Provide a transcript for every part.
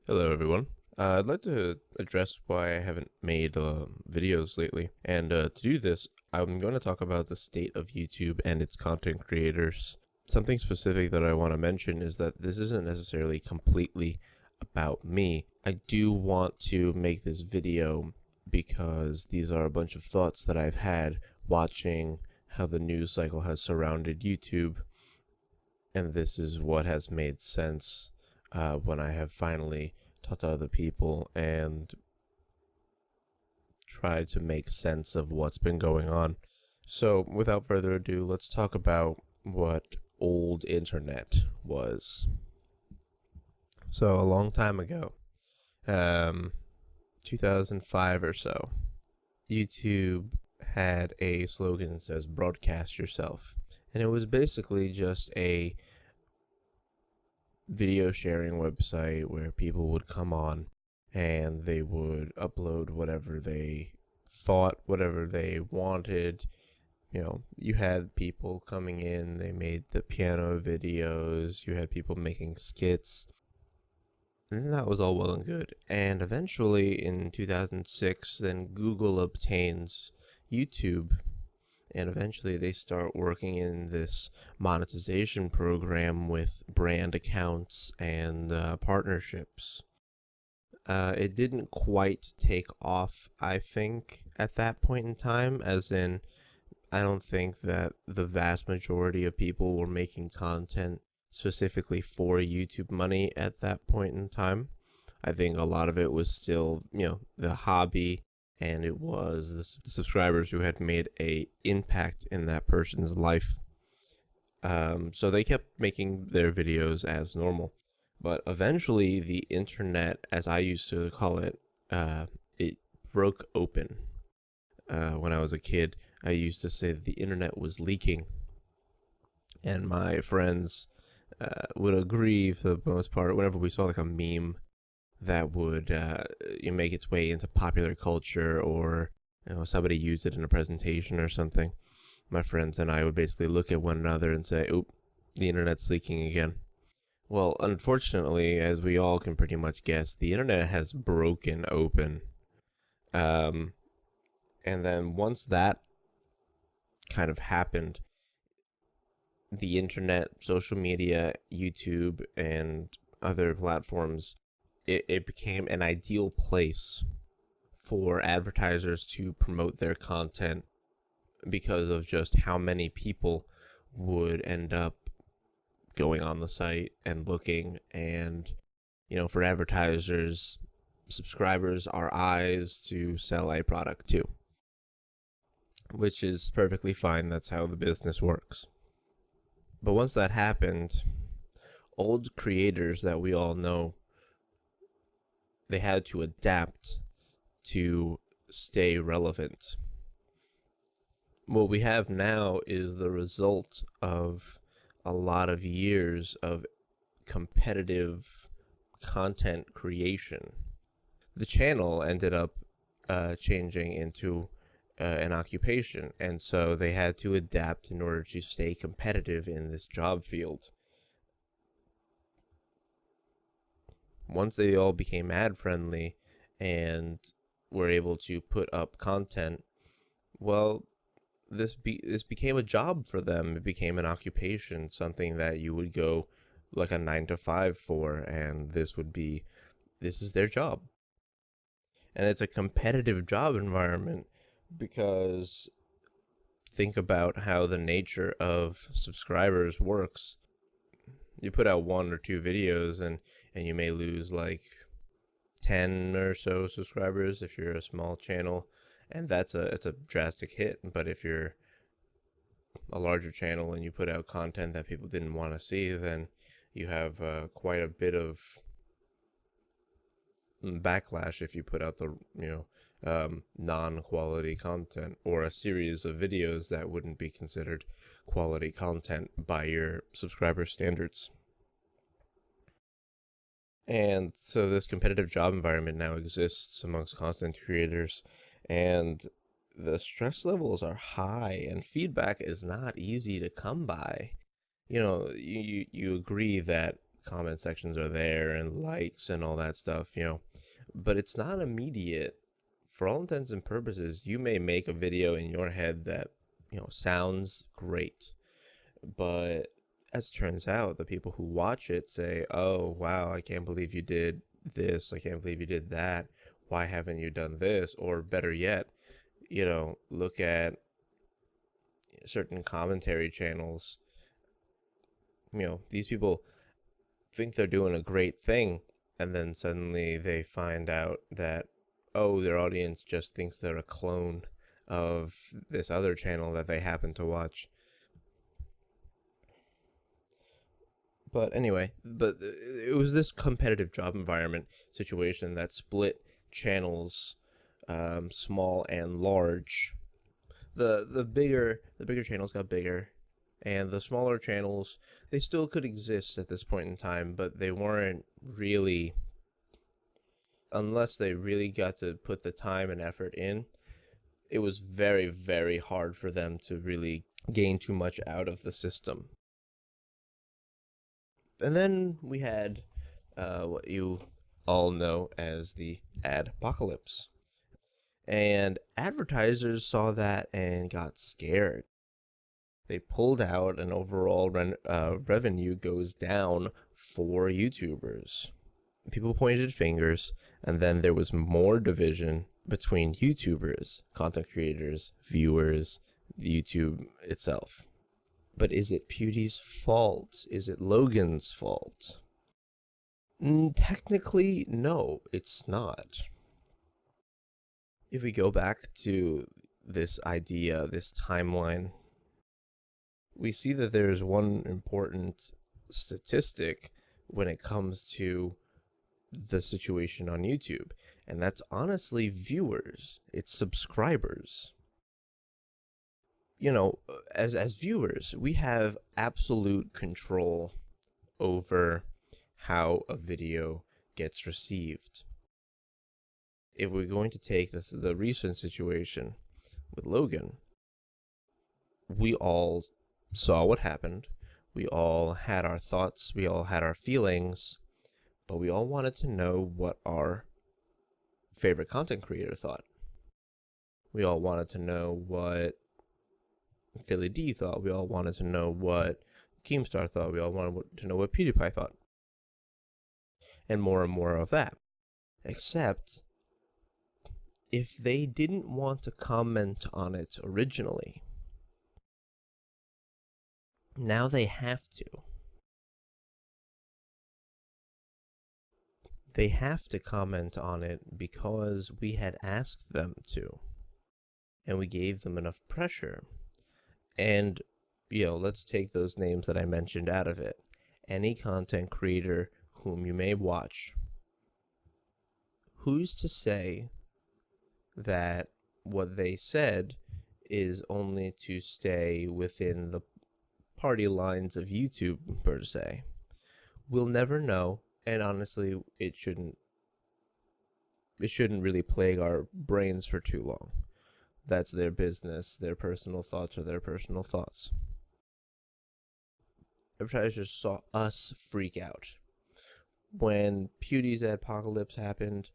Hello, everyone. I'd like to address why I haven't made videos lately. And to do this, I'm going to talk about the state of YouTube and its content creators. Something specific that I want to mention is that this isn't necessarily completely about me. I do want to make this video because these are a bunch of thoughts that I've had watching how the news cycle has surrounded YouTube. And this is what has made sense when I have finally talked to other people and tried to make sense of what's been going on. So, without further ado, let's talk about what old internet was. So, a long time ago, 2005 or so, YouTube had a slogan that says broadcast yourself. And it was basically just a video sharing website where people would come on and they would upload whatever they thought, whatever they wanted. You know, you had people coming in, they made the piano videos, you had people making skits, and that was all well and good. And eventually in 2006, then Google obtains YouTube, and eventually they start working in this monetization program with brand accounts and partnerships. It didn't quite take off, I think, at that point in time, as in, I don't think that the vast majority of people were making content specifically for YouTube money at that point in time. I think a lot of it was still, the hobby, and it was the subscribers who had made a impact in that person's life. So they kept making their videos as normal. But eventually, the internet, as I used to call it, it broke open. When I was a kid, I used to say that the internet was leaking. And my friends would agree for the most part. Whenever we saw like a meme that would make its way into popular culture, or somebody used it in a presentation or something, my friends and I would basically look at one another and say, "Oop, the internet's leaking again." Well, unfortunately, as we all can pretty much guess, the internet has broken open. Um, and then once that kind of happened, the internet, social media, YouTube, and other platforms, it became an ideal place for advertisers to promote their content because of just how many people would end up going on the site and looking. And for advertisers, subscribers are eyes to sell a product to, which is perfectly fine. That's how the business works. But once that happened, old creators that we all know, they had to adapt to stay relevant. What we have now is the result of a lot of years of competitive content creation. The channel ended up changing into an occupation, and so they had to adapt in order to stay competitive in this job field. Once they all became ad friendly and were able to put up content, well, this became a job for them. It became an occupation, something that you would go like a 9 to 5 for, and this is their job. And it's a competitive job environment because think about how the nature of subscribers works. You put out 1 or 2 videos and you may lose like 10 or so subscribers if you're a small channel, and it's a drastic hit. But if you're a larger channel and you put out content that people didn't want to see, then you have quite a bit of backlash if you put out the non-quality content, or a series of videos that wouldn't be considered quality content by your subscriber standards. And so this competitive job environment now exists amongst content creators, and the stress levels are high, and feedback is not easy to come by. You agree that comment sections are there and likes and all that stuff, but it's not immediate. For all intents and purposes, you may make a video in your head that, sounds great, but as it turns out, the people who watch it say, oh, wow, I can't believe you did this. I can't believe you did that. Why haven't you done this? Or better yet, look at certain commentary channels. These people think they're doing a great thing, and then suddenly they find out that, oh, their audience just thinks they're a clone of this other channel that they happen to watch. But anyway, it was this competitive job environment situation that split channels, small and large. The bigger channels got bigger, and the smaller channels, they still could exist at this point in time, but they weren't really, unless they really got to put the time and effort in, it was very, very hard for them to really gain too much out of the system. And then we had what you all know as the Adpocalypse. And advertisers saw that and got scared. They pulled out, and overall revenue goes down for YouTubers. People pointed fingers, and then there was more division between YouTubers, content creators, viewers, YouTube itself. But is it PewDie's fault? Is it Logan's fault? Technically, no, it's not. If we go back to this idea, this timeline, we see that there's one important statistic when it comes to the situation on YouTube, and that's honestly viewers. It's subscribers. As viewers, we have absolute control over how a video gets received. If we're going to take the recent situation with Logan, we all saw what happened. We all had our thoughts. We all had our feelings, but we all wanted to know what our favorite content creator thought. We all wanted to know what Philly D thought. We all wanted to know what Keemstar thought. We all wanted to know what PewDiePie thought. And more of that. Except, if they didn't want to comment on it originally, now they have to. They have to comment on it because we had asked them to. And we gave them enough pressure. And, let's take those names that I mentioned out of it. Any content creator whom you may watch. Who's to say that what they said is only to stay within the party lines of YouTube, per se? We'll never know, and honestly, it shouldn't really plague our brains for too long. That's their business. Their personal thoughts are their personal thoughts. Advertisers saw us freak out. When PewDie's Adpocalypse happened,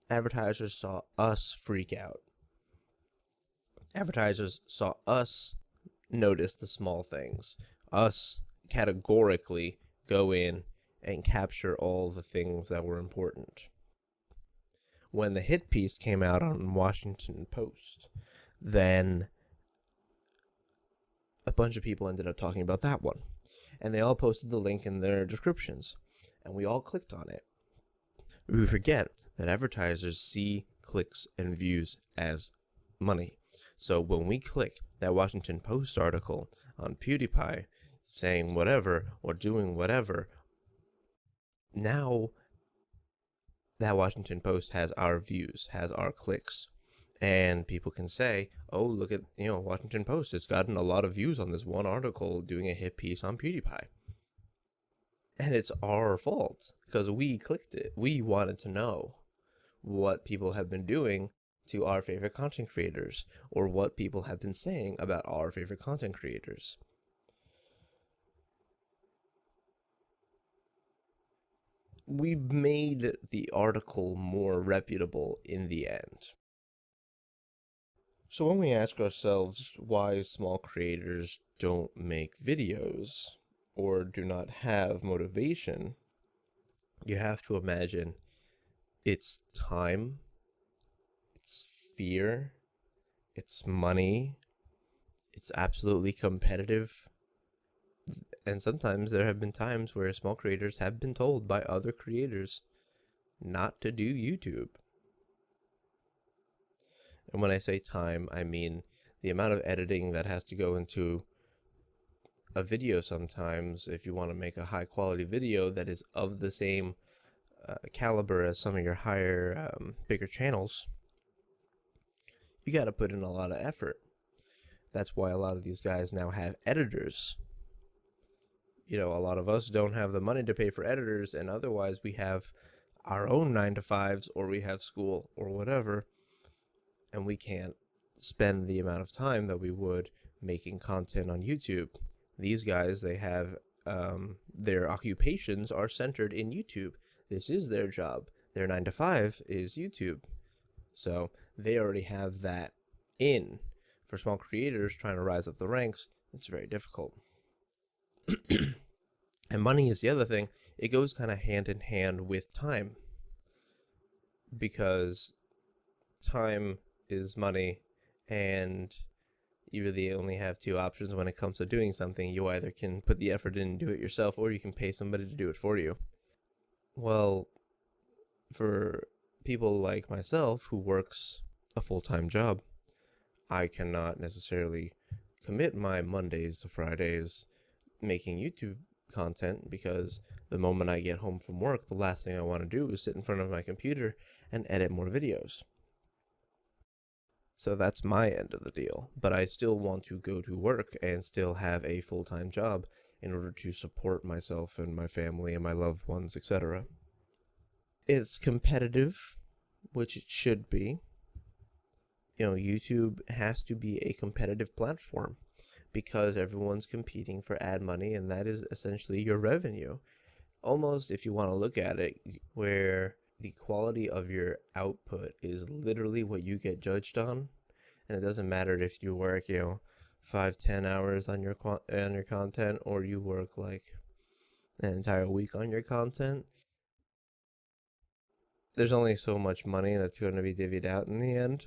advertisers saw us freak out. Advertisers saw us notice the small things. Us categorically go in and capture all the things that were important. When the hit piece came out on Washington Post, then a bunch of people ended up talking about that one. And they all posted the link in their descriptions. And we all clicked on it. We forget that advertisers see clicks and views as money. So when we click that Washington Post article on PewDiePie saying whatever or doing whatever, now that Washington Post has our views, has our clicks, and people can say, oh, look at, Washington Post, it's gotten a lot of views on this one article doing a hit piece on PewDiePie. And it's our fault because we clicked it. We wanted to know what people have been doing to our favorite content creators, or what people have been saying about our favorite content creators. we made the article more reputable in the end. So when we ask ourselves why small creators don't make videos or do not have motivation, you have to imagine it's time, it's fear, it's money, it's absolutely competitive. And sometimes there have been times where small creators have been told by other creators not to do YouTube. And when I say time, I mean the amount of editing that has to go into a video sometimes if you want to make a high quality video that is of the same caliber as some of your higher, bigger channels. You got to put in a lot of effort. That's why a lot of these guys now have editors. You know, a lot of us don't have the money to pay for editors, and otherwise we have our own 9-to-5s, or we have school or whatever, and we can't spend the amount of time that we would making content on YouTube. These guys, they have their occupations are centered in YouTube. This is their job. Their 9-to-5 is YouTube. So they already have that in. For small creators trying to rise up the ranks, it's very difficult. And money is the other thing. It goes kind of hand in hand with time, because time is money, and you really only have two options when it comes to doing something. You either can put the effort in and do it yourself, or you can pay somebody to do it for you. Well, for people like myself who works a full-time job, I cannot necessarily commit my Mondays to Fridays making YouTube content, because the moment I get home from work, the last thing I want to do is sit in front of my computer and edit more videos. So that's my end of the deal. But I still want to go to work and still have a full-time job in order to support myself and my family and my loved ones, etc. It's competitive, which it should be. You know, YouTube has to be a competitive platform because everyone's competing for ad money, and that is essentially your revenue. Almost, if you want to look at it, where the quality of your output is literally what you get judged on, and it doesn't matter if you work, 5-10 hours on your content, or you work like an entire week on your content. There's only so much money that's going to be divvied out in the end.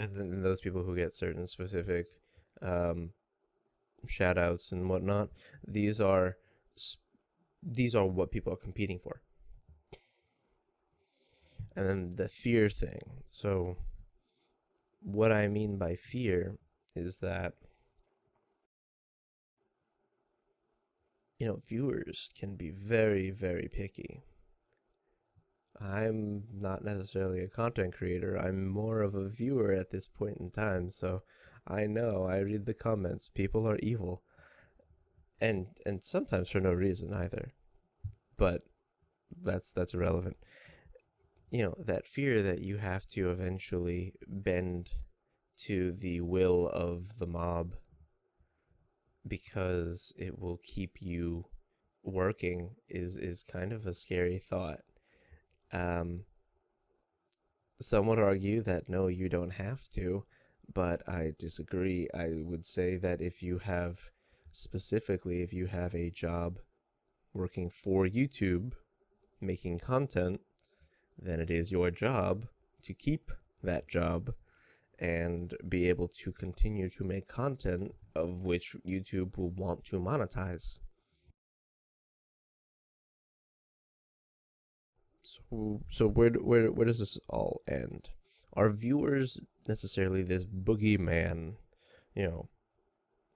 And then those people who get certain specific shout outs and whatnot, these are what people are competing for. And then the fear thing. So what I mean by fear is that, viewers can be very, very picky. I'm not necessarily a content creator. I'm more of a viewer at this point in time. So I know, I read the comments. People are evil. And sometimes for no reason either. But that's irrelevant. That fear that you have to eventually bend to the will of the mob because it will keep you working is kind of a scary thought. Some would argue that no, you don't have to, but I disagree. I would say that if you have a job working for YouTube, making content, then it is your job to keep that job and be able to continue to make content of which YouTube will want to monetize. So where does this all end? Are viewers necessarily this boogeyman,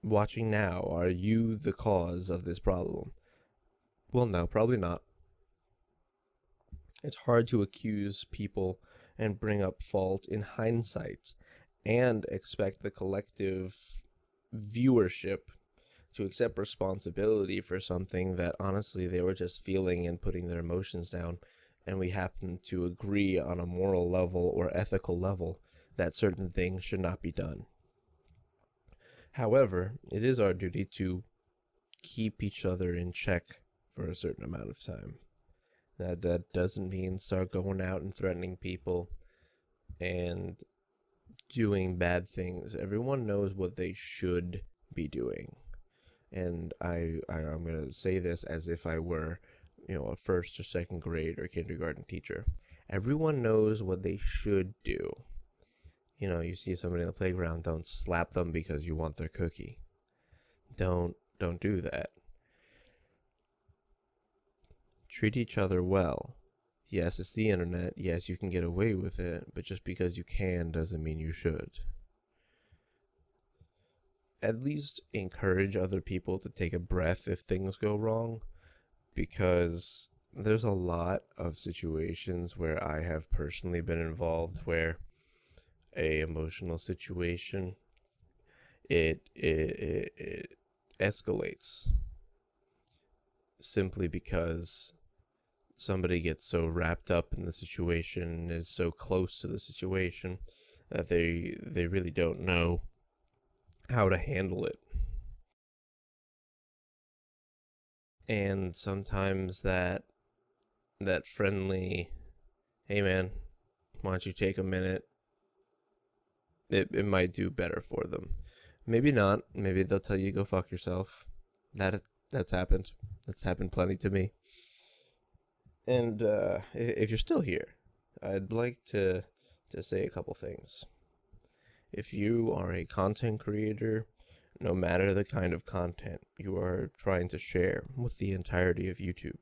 watching now? Are you the cause of this problem? Well, no, probably not. It's hard to accuse people and bring up fault in hindsight and expect the collective viewership to accept responsibility for something that honestly they were just feeling and putting their emotions down, and we happen to agree on a moral level or ethical level that certain things should not be done. However, it is our duty to keep each other in check for a certain amount of time. That doesn't mean start going out and threatening people and doing bad things. Everyone knows what they should be doing. And I'm going to say this as if I were, a first or second grade or kindergarten teacher. Everyone knows what they should do. You see somebody in the playground, don't slap them because you want their cookie. Don't do that. Treat each other well. Yes, it's the internet. Yes, you can get away with it, but just because you can doesn't mean you should. At least encourage other people to take a breath if things go wrong, because there's a lot of situations where I have personally been involved where a emotional situation it escalates simply because somebody gets so wrapped up in the situation and is so close to the situation that they really don't know how to handle it. And sometimes that friendly, hey man, why don't you take a minute, it might do better for them. Maybe not. Maybe they'll tell you go fuck yourself. That's happened. That's happened plenty to me. And if you're still here, I'd like to say a couple things. If you are a content creator, no matter the kind of content you are trying to share with the entirety of YouTube,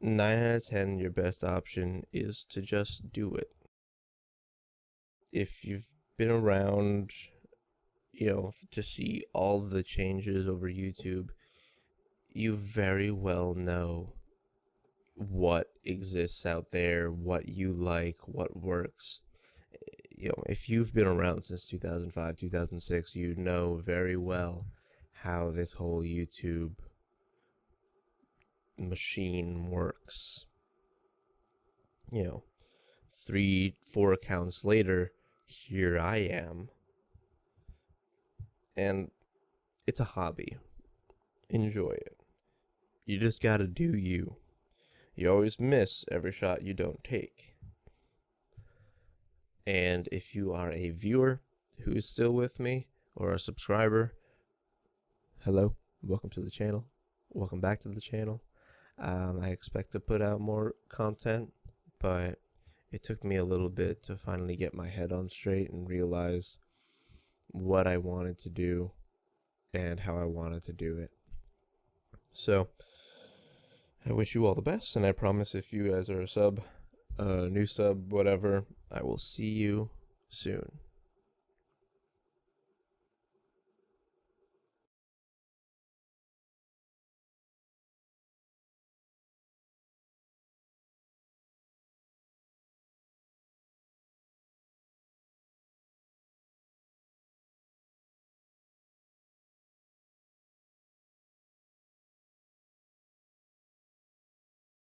9 out of 10, your best option is to just do it. If you've been around, to see all the changes over YouTube, you very well know what exists out there, what you like, what works. If you've been around since 2005, 2006, you know very well how this whole YouTube machine works. 3-4 accounts later, here I am. And it's a hobby. Enjoy it. You just gotta do you. You always miss every shot you don't take. And if you are a viewer who's still with me, or a subscriber, hello, welcome to the channel. Welcome back to the channel. I expect to put out more content, but it took me a little bit to finally get my head on straight and realize what I wanted to do and how I wanted to do it. So I wish you all the best, and I promise if you guys are a sub, new sub, whatever, I will see you soon.